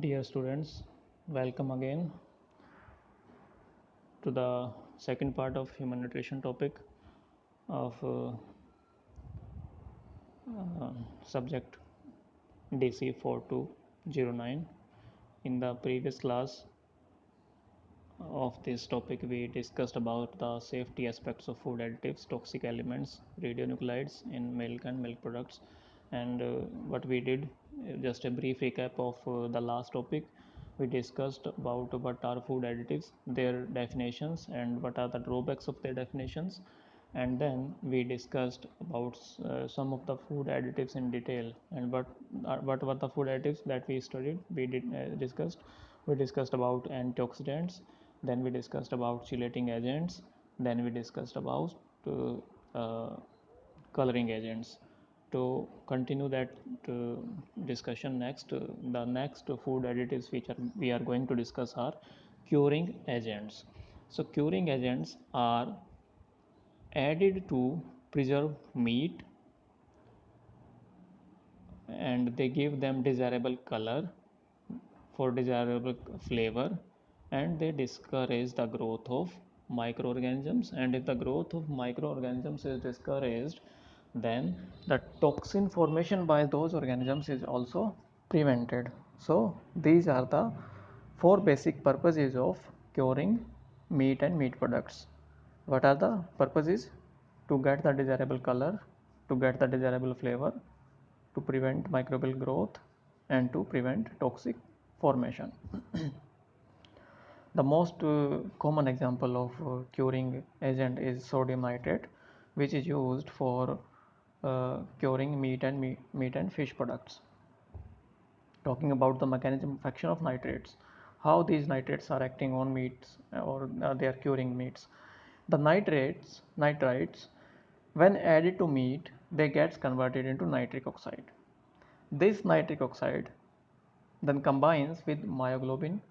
Dear students, welcome again to the second part of human nutrition topic of subject DC 4209. In the previous class of this topic, we discussed about the safety aspects of food additives, toxic elements, radionuclides in milk and milk products, and what we did. Just a brief recap of the last topic. We discussed about what are food additives, their definitions, and what are the drawbacks of their definitions. And then we discussed about some of the food additives in detail, and what were the food additives that we studied. We discussed about antioxidants, then we discussed about chelating agents, then we discussed about uh, coloring agents. To continue that uh, discussion next, the next food additives which we are going to discuss are curing agents. So curing agents are added to preserve meat, and they give them desirable color for desirable flavor, and they discourage the growth of microorganisms. And if the growth of microorganisms is discouraged, then the toxin formation by those organisms is also prevented. So these are the four basic purposes of curing meat and meat products. What are the purposes? To get the desirable color, to get the desirable flavor, to prevent microbial growth, and to prevent toxic formation. The most common example of curing agent is sodium nitrate, which is used for curing meat and fish products. Talking about the mechanism of action of nitrates, how these nitrates are acting on meats, or they are curing meats. The nitrites, when added to meat, they gets converted into nitric oxide. This nitric oxide then combines with myoglobin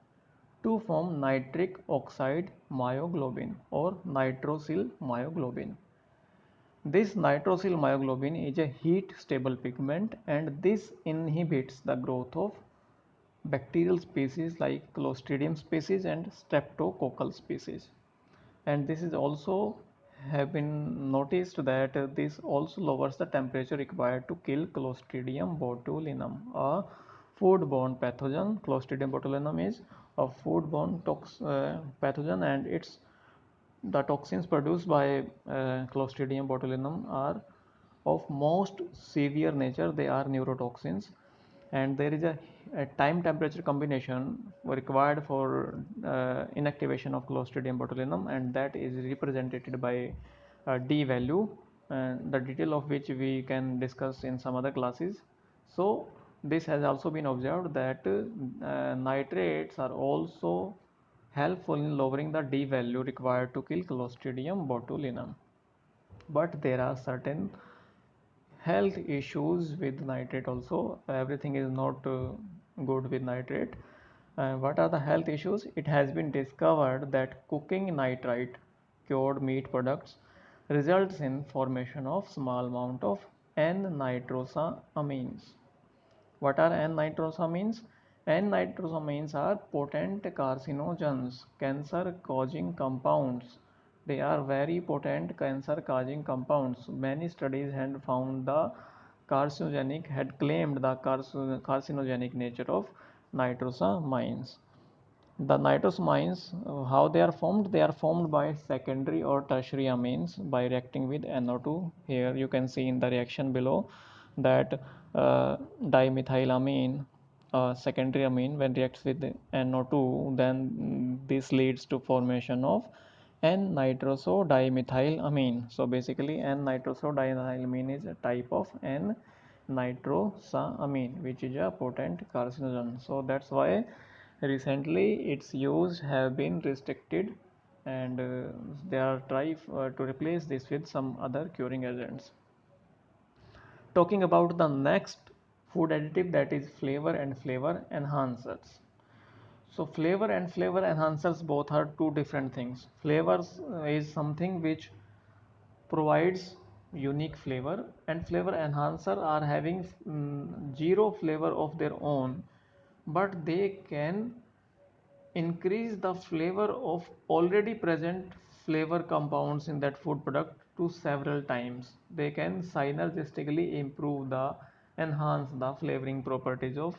to form nitric oxide myoglobin or nitrosyl myoglobin. This nitrosyl myoglobin is a heat stable pigment, and this inhibits the growth of bacterial species like Clostridium species and Streptococcal species. And this is also have been noticed that this also lowers the temperature required to kill Clostridium botulinum, a foodborne pathogen. Clostridium botulinum is a foodborne pathogen, and it's the toxins produced by Clostridium botulinum are of most severe nature. They are neurotoxins, and there is a time temperature combination required for inactivation of Clostridium botulinum, and that is represented by D value, the detail of which we can discuss in some other classes. So this has also been observed that nitrates are also helpful in lowering the D value required to kill Clostridium botulinum. But there are certain health issues with nitrate also. Everything is not good with nitrate. What are the health issues? It has been discovered that cooking nitrite cured meat products results in formation of small amount of N-nitrosamines. What are N-nitrosamines? N-nitrosamines are potent carcinogens, cancer-causing compounds. They are very potent cancer-causing compounds. Many studies had found the had claimed the carcinogenic nature of nitrosamines. The nitrosamines, how they are formed? They are formed by secondary or tertiary amines by reacting with NO2. Here you can see in the reaction below that dimethylamine, secondary amine, when reacts with NO2, then this leads to formation of N-nitrosodimethylamine. So basically N-nitrosodimethylamine is a type of N-nitrosamine, which is a potent carcinogen. So that's why recently its use have been restricted, and they are trying to replace this with some other curing agents. Talking about the next food additive, that is flavor and flavor enhancers. So flavor and flavor enhancers both are two different things. Flavors is something which provides unique flavor, and flavor enhancer are having zero flavor of their own, but they can increase the flavor of already present flavor compounds in that food product to several times. They can synergistically enhance the flavoring properties of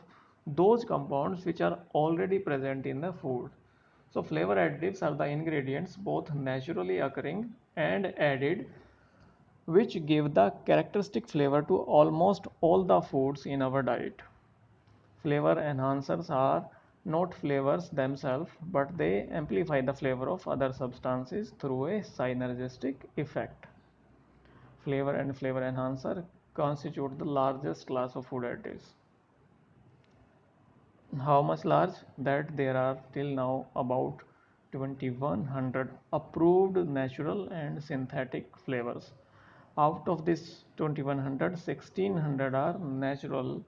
those compounds which are already present in the food. So flavor additives are the ingredients both naturally occurring and added which give the characteristic flavor to almost all the foods in our diet. Flavor enhancers are not flavors themselves, but they amplify the flavor of other substances through a synergistic effect. Flavor and flavor enhancer constitute the largest class of food additives. How much large? That there are till now about 2100 approved natural and synthetic flavors. Out of this 2100, 1600 are natural,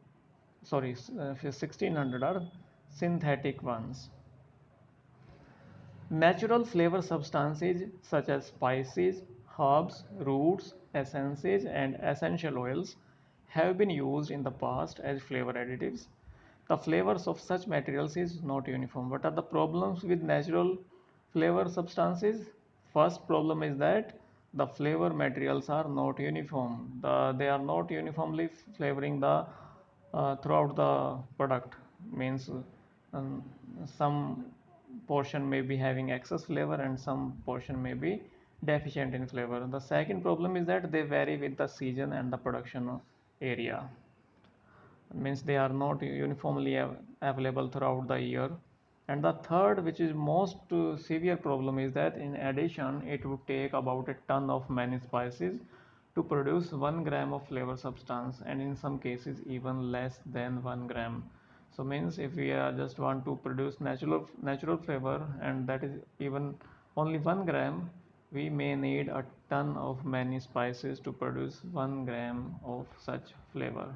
1600 are synthetic ones. Natural flavor substances such as spices, herbs, roots, essences, and essential oils have been used in the past as flavor additives. The flavors of such materials is not uniform. What are the problems with natural flavor substances? First problem is that the flavor materials are not uniform. They are not uniformly flavoring the throughout the product. Means um, some portion may be having excess flavor and some portion may be deficient in flavor. The second problem is that they vary with the season and the production area. Means they are not uniformly available throughout the year. And the third, which is most severe problem, is that in addition it would take about a ton of many spices to produce 1 gram of flavor substance, and in some cases even less than 1 gram. So means if we just want to produce natural flavor, and that is even only 1 gram, we may need a ton of many spices to produce 1 gram of such flavor.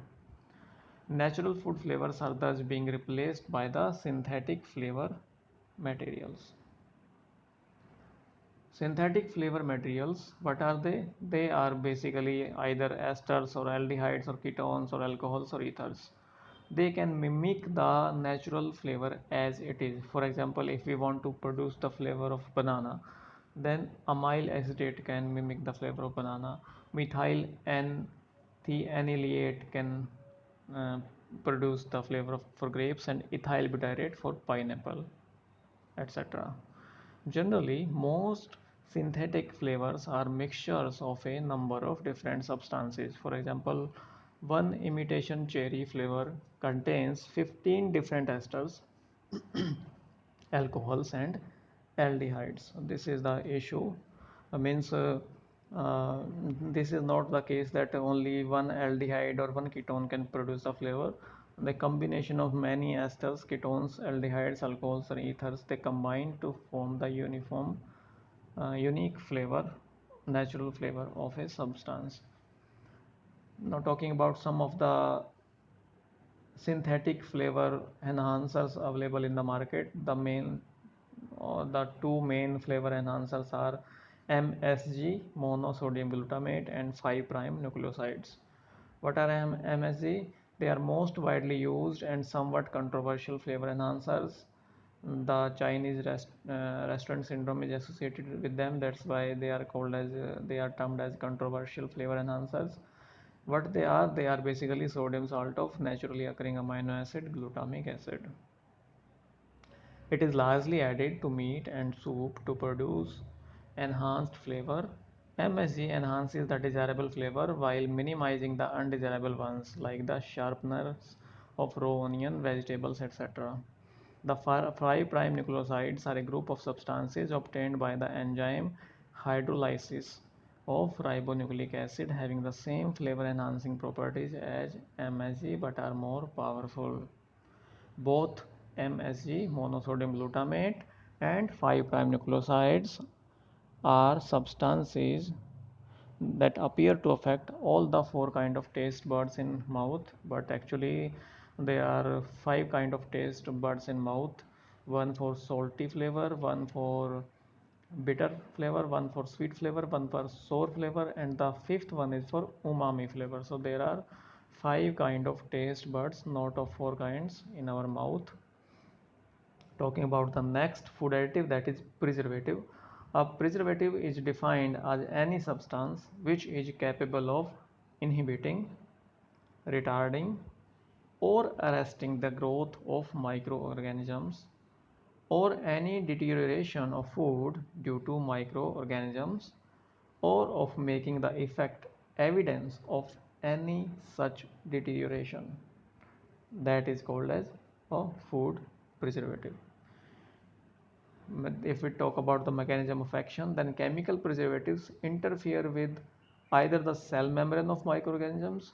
Natural food flavors are thus being replaced by the synthetic flavor materials. Synthetic flavor materials, what are they? They are basically either esters or aldehydes or ketones or alcohols or ethers. They can mimic the natural flavor as it is. For example, if we want to produce the flavor of banana, then amyl acetate can mimic the flavor of banana. Methyl N-theanilate can uh, produce the flavor for grapes, and ethyl butyrate for pineapple, etc. Generally, most synthetic flavors are mixtures of a number of different substances. For example, one imitation cherry flavor contains 15 different esters, alcohols, and aldehydes. This is the issue. Means uh, this is not the case that only one aldehyde or one ketone can produce a flavor. The combination of many esters, ketones, aldehydes, alcohols, or ethers, they combine to form the unique flavor, natural flavor of a substance. Now talking about some of the synthetic flavor enhancers available in the market, the two main flavor enhancers are MSG, monosodium glutamate, and 5' nucleosides. What are MSG? They are most widely used and somewhat controversial flavor enhancers. The Chinese restaurant syndrome is associated with them. That's why they are termed as controversial flavor enhancers. What they are basically sodium salt of naturally occurring amino acid glutamic acid. It is largely added to meat and soup to produce enhanced flavor. MSG enhances the desirable flavor while minimizing the undesirable ones like the sharpness of raw onion, vegetables, etc. The 5' nucleosides are a group of substances obtained by the enzyme hydrolysis of ribonucleic acid having the same flavor enhancing properties as MSG but are more powerful. Both MSG, monosodium glutamate, and 5' nucleosides are substances that appear to affect all the four kind of taste buds in mouth, but actually there are five kind of taste buds in mouth: one for salty flavor, one for bitter flavor, one for sweet flavor, one for sour flavor, and the fifth one is for umami flavor. So there are 5 kind of taste buds, not of 4 kinds in our mouth. Talking about the next food additive, that is preservative. A preservative is defined as any substance which is capable of inhibiting, retarding, or arresting the growth of microorganisms or any deterioration of food due to microorganisms, or of making the effect evidence of any such deterioration. That is called as a food preservative. If we talk about the mechanism of action, then chemical preservatives interfere with either the cell membrane of microorganisms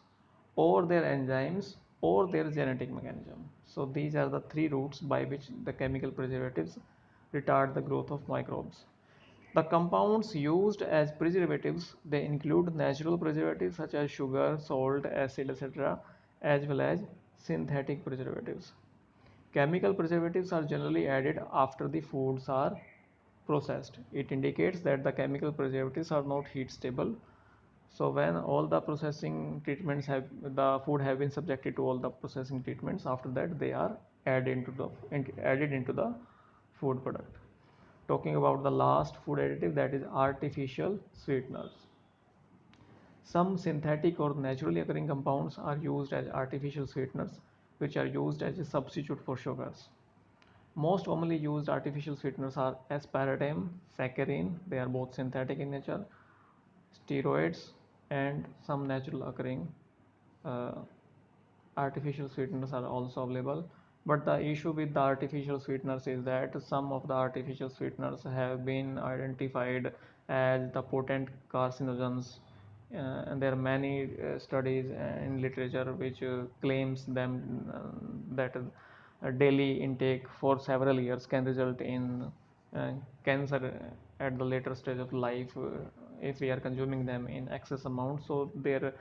or their enzymes or their genetic mechanism. So these are the three routes by which the chemical preservatives retard the growth of microbes. The compounds used as preservatives, they include natural preservatives such as sugar, salt, acid, etc., as well as synthetic preservatives. Chemical preservatives are generally added after the foods are processed. It indicates that the chemical preservatives are not heat stable. So when all the processing treatments have, the food have been subjected to all the processing treatments, after that they are added into the food product. Talking about the last food additive, that is artificial sweeteners. Some synthetic or naturally occurring compounds are used as artificial sweeteners, which are used as a substitute for sugars. Most commonly used artificial sweeteners are aspartame, saccharin, they are both synthetic in nature, steroids, and some natural occurring uh, artificial sweeteners are also available. But the issue with the artificial sweeteners is that some of the artificial sweeteners have been identified as the potent carcinogens, and there are many studies in literature which claims them that daily intake for several years can result in cancer at the later stage of life if we are consuming them in excess amount. So their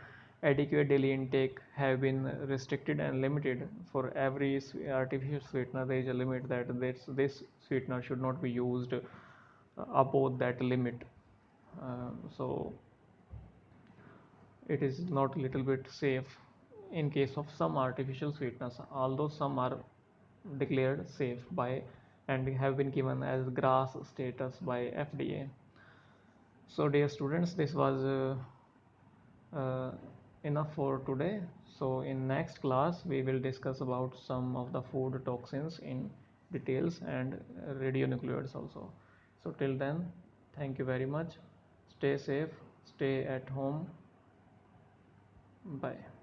adequate daily intake have been restricted and limited. For every artificial sweetener there is a limit that this sweetener should not be used above that limit. So it is not a little bit safe in case of some artificial sweeteners, although some are declared safe by and have been given as GRAS status by FDA. So dear students, this was enough for today. So in next class we will discuss about some of the food toxins in details and radionuclides also. So till then, thank you very much. Stay safe, stay at home. Bye.